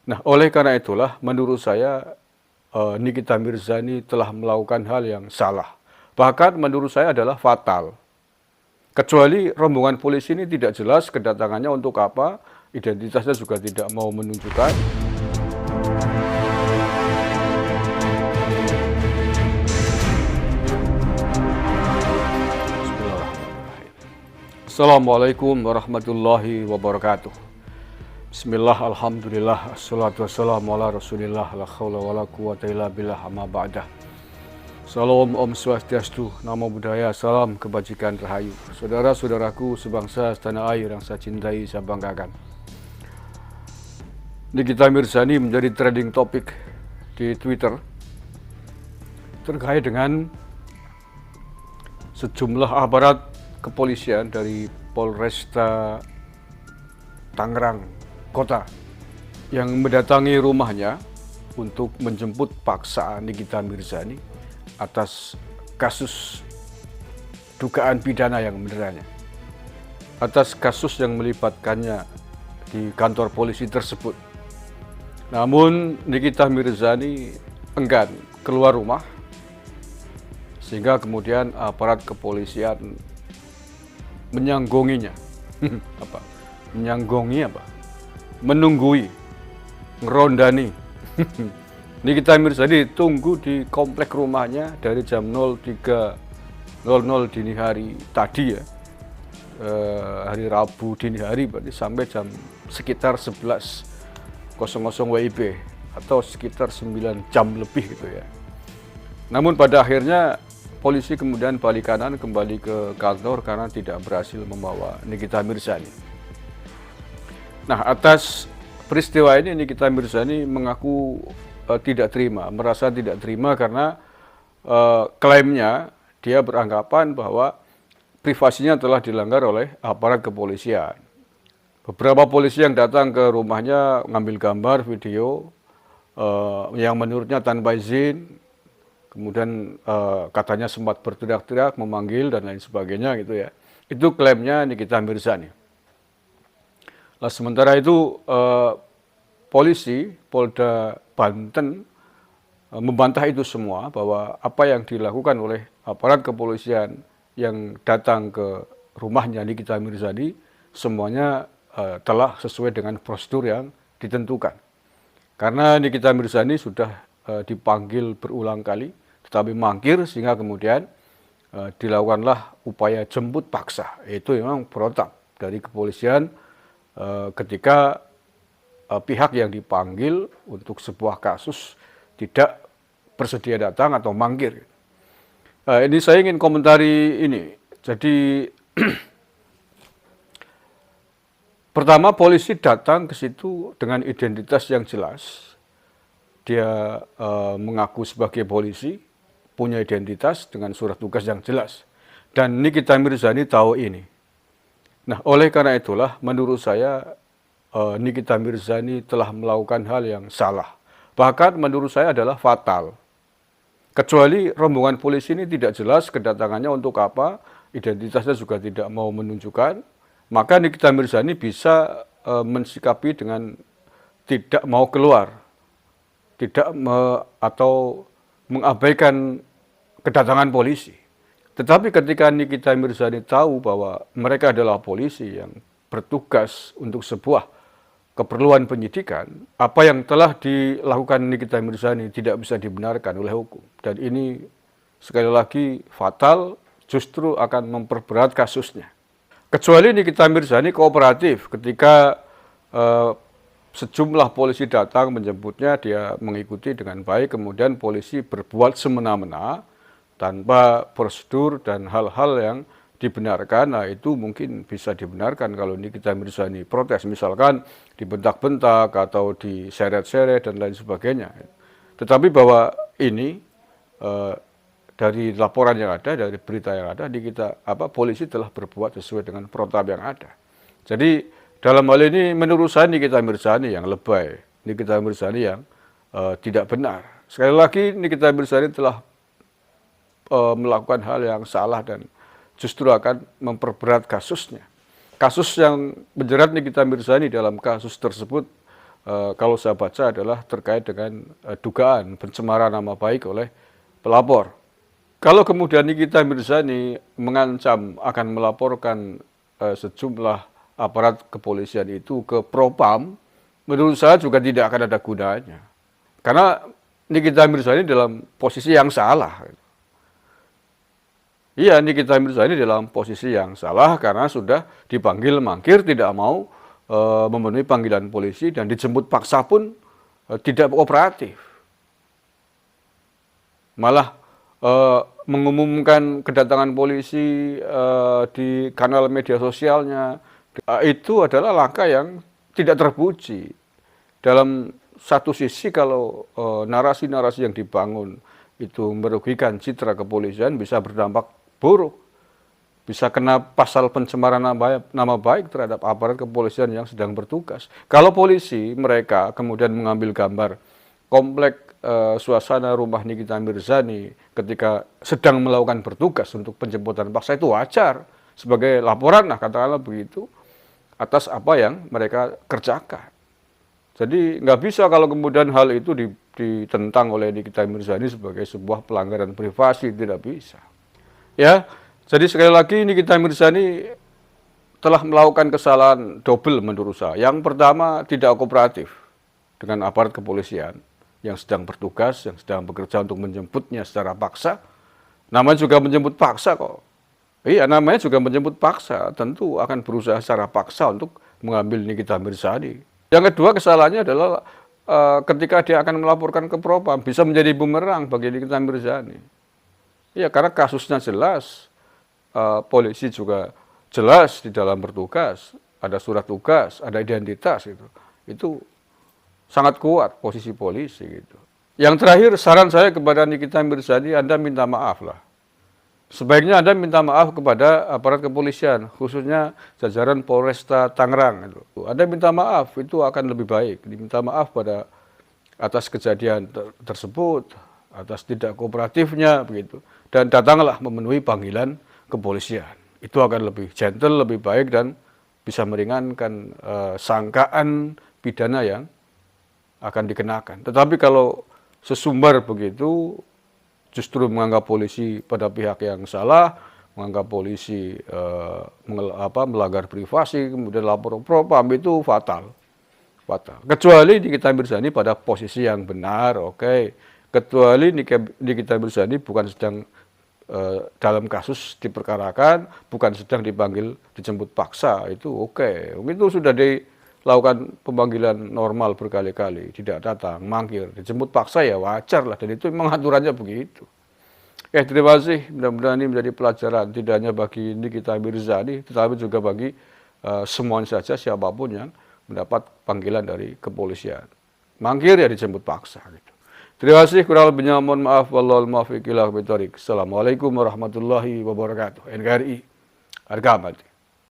Nah, oleh karena itulah menurut saya Nikita Mirzani telah melakukan hal yang salah. Bahkan menurut saya adalah fatal. Kecuali rombongan polisi ini tidak jelas kedatangannya untuk apa, identitasnya juga tidak mau menunjukkan. Bismillahirrahmanirrahim. Assalamualaikum warahmatullahi wabarakatuh. Bismillah, alhamdulillah, assalatu wassalamu ala rasulillah, la khawla wa la quwata illa billah, amma ba'dah. Salam Om Swastiastu, Namo Buddhaya, salam kebajikan rahayu. Saudara-saudaraku sebangsa setanah air yang saya cintai, saya banggakan. Nikita Mirzani menjadi trending topik di Twitter terkait dengan sejumlah aparat kepolisian dari Polresta Tangerang Kota yang mendatangi rumahnya untuk menjemput paksa Nikita Mirzani atas kasus dugaan pidana yang meneranya, atas kasus yang melibatkannya di kantor polisi tersebut. Namun Nikita Mirzani enggan keluar rumah, sehingga kemudian aparat kepolisian menyanggonginya. Menyanggongi apa? Menunggui, ngerondani. Nikita Mirzani tunggu di komplek rumahnya dari jam 03.00 dini hari tadi ya, hari Rabu dini hari, berarti sampai jam sekitar 11.00 WIB atau sekitar 9 jam lebih gitu ya. Namun pada akhirnya polisi kemudian balik kanan kembali ke kantor karena tidak berhasil membawa Nikita Mirzani. Nah, atas peristiwa ini Nikita Mirzani mengaku tidak terima, merasa tidak terima karena klaimnya dia beranggapan bahwa privasinya telah dilanggar oleh aparat kepolisian. Beberapa polisi yang datang ke rumahnya ngambil gambar, video yang menurutnya tanpa izin, kemudian katanya sempat berteriak-teriak, memanggil dan lain sebagainya gitu ya. Itu klaimnya Nikita Mirzani. Nah, sementara itu polisi Polda Banten membantah itu semua, bahwa apa yang dilakukan oleh aparat kepolisian yang datang ke rumahnya Nikita Mirzani semuanya telah sesuai dengan prosedur yang ditentukan. Karena Nikita Mirzani sudah dipanggil berulang kali, tetapi mangkir, sehingga kemudian dilakukanlah upaya jemput paksa. Itu memang protap dari kepolisian ketika pihak yang dipanggil untuk sebuah kasus tidak bersedia datang atau mangkir. Ini saya ingin komentari ini. Jadi pertama, polisi datang ke situ dengan identitas yang jelas. Dia mengaku sebagai polisi, punya identitas dengan surat tugas yang jelas. Dan Nikita Mirzani tahu ini. Nah, oleh karena itulah menurut saya Nikita Mirzani telah melakukan hal yang salah. Bahkan menurut saya adalah fatal. Kecuali rombongan polisi ini tidak jelas kedatangannya untuk apa, identitasnya juga tidak mau menunjukkan, maka Nikita Mirzani bisa mensikapi dengan tidak mau keluar, atau mengabaikan kedatangan polisi. Tetapi ketika Nikita Mirzani tahu bahwa mereka adalah polisi yang bertugas untuk sebuah keperluan penyidikan, apa yang telah dilakukan Nikita Mirzani tidak bisa dibenarkan oleh hukum. Dan ini sekali lagi fatal, justru akan memperberat kasusnya. Kecuali Nikita Mirzani kooperatif ketika sejumlah polisi datang menjemputnya, dia mengikuti dengan baik, kemudian polisi berbuat semena-mena tanpa prosedur dan hal-hal yang dibenarkan. Nah, itu mungkin bisa dibenarkan kalau Nikita Mirzani protes, misalkan dibentak-bentak atau diseret-seret dan lain sebagainya. Tetapi bahwa ini dari laporan yang ada, dari berita yang ada, polisi telah berbuat sesuai dengan protap yang ada. Jadi dalam hal ini menurut saya Nikita Mirzani yang lebay, Nikita Mirzani yang tidak benar. Sekali lagi Nikita Mirzani telah melakukan hal yang salah dan justru akan memperberat kasusnya. Kasus yang menjerat Nikita Mirzani dalam kasus tersebut kalau saya baca adalah terkait dengan dugaan pencemaran nama baik oleh pelapor. Kalau kemudian Nikita Mirzani mengancam akan melaporkan sejumlah aparat kepolisian itu ke Propam, menurut saya juga tidak akan ada gunanya. Karena Nikita Mirzani dalam posisi yang salah. Iya, Nikita Mirzani dalam posisi yang salah karena sudah dipanggil mangkir, tidak mau memenuhi panggilan polisi dan dijemput paksa pun tidak kooperatif. Malah mengumumkan kedatangan polisi di kanal media sosialnya, itu adalah langkah yang tidak terpuji. Dalam satu sisi kalau narasi-narasi yang dibangun itu merugikan citra kepolisian, bisa berdampak buruk, bisa kena pasal pencemaran nama baik terhadap aparat kepolisian yang sedang bertugas. Kalau polisi mereka kemudian mengambil gambar komplek suasana rumah Nikita Mirzani ketika sedang melakukan bertugas untuk penjemputan paksa, itu wajar sebagai laporan, nah katakanlah begitu, atas apa yang mereka kerjakan. Jadi nggak bisa kalau kemudian hal itu ditentang oleh Nikita Mirzani sebagai sebuah pelanggaran privasi, tidak bisa. Ya, jadi sekali lagi Nikita Mirzani telah melakukan kesalahan double menurut saya. Yang pertama, tidak kooperatif dengan aparat kepolisian yang sedang bertugas, yang sedang bekerja untuk menjemputnya secara paksa. Namanya juga menjemput paksa kok. Iya, namanya juga menjemput paksa, tentu akan berusaha secara paksa untuk mengambil Nikita Mirzani. Yang kedua, kesalahannya adalah ketika dia akan melaporkan ke Propam, bisa menjadi bumerang bagi Nikita Mirzani. Ya, karena kasusnya jelas, polisi juga jelas di dalam bertugas, ada surat tugas, ada identitas gitu. Itu sangat kuat posisi polisi gitu. Yang terakhir, saran saya kepada Nikita Mirzani, Anda minta maaf lah. Sebaiknya Anda minta maaf kepada aparat kepolisian, khususnya jajaran Polresta Tangerang. Gitu. Anda minta maaf, itu akan lebih baik. Diminta maaf pada atas kejadian tersebut, atas tidak kooperatifnya begitu, dan datanglah memenuhi panggilan kepolisian. Itu akan lebih gentle, lebih baik, dan bisa meringankan sangkaan pidana yang akan dikenakan. Tetapi kalau sesumbar begitu, justru menganggap polisi pada pihak yang salah, menganggap polisi melanggar privasi, kemudian lapor Propam, itu fatal. Kecuali Nikita Mirzani pada posisi yang benar, oke. Kecuali Nikita Mirzani bukan sedang dalam kasus diperkarakan, bukan sedang dijemput paksa, itu oke. Itu sudah dilakukan pemanggilan normal berkali-kali, tidak datang, mangkir, dijemput paksa ya wajar lah, dan itu memang aturannya begitu. Terima kasih, mudah-mudahan ini menjadi pelajaran tidak hanya bagi Nikita Mirzani, tetapi juga bagi semuanya saja, siapapun yang mendapat panggilan dari kepolisian. Mangkir ya dijemput paksa gitu. Terima kasih, kurang lebihnya mohon maaf, wallahul muwaffiq ila aqwamit thoriq. Assalamualaikum warahmatullahi wabarakatuh. NKRI harga mati.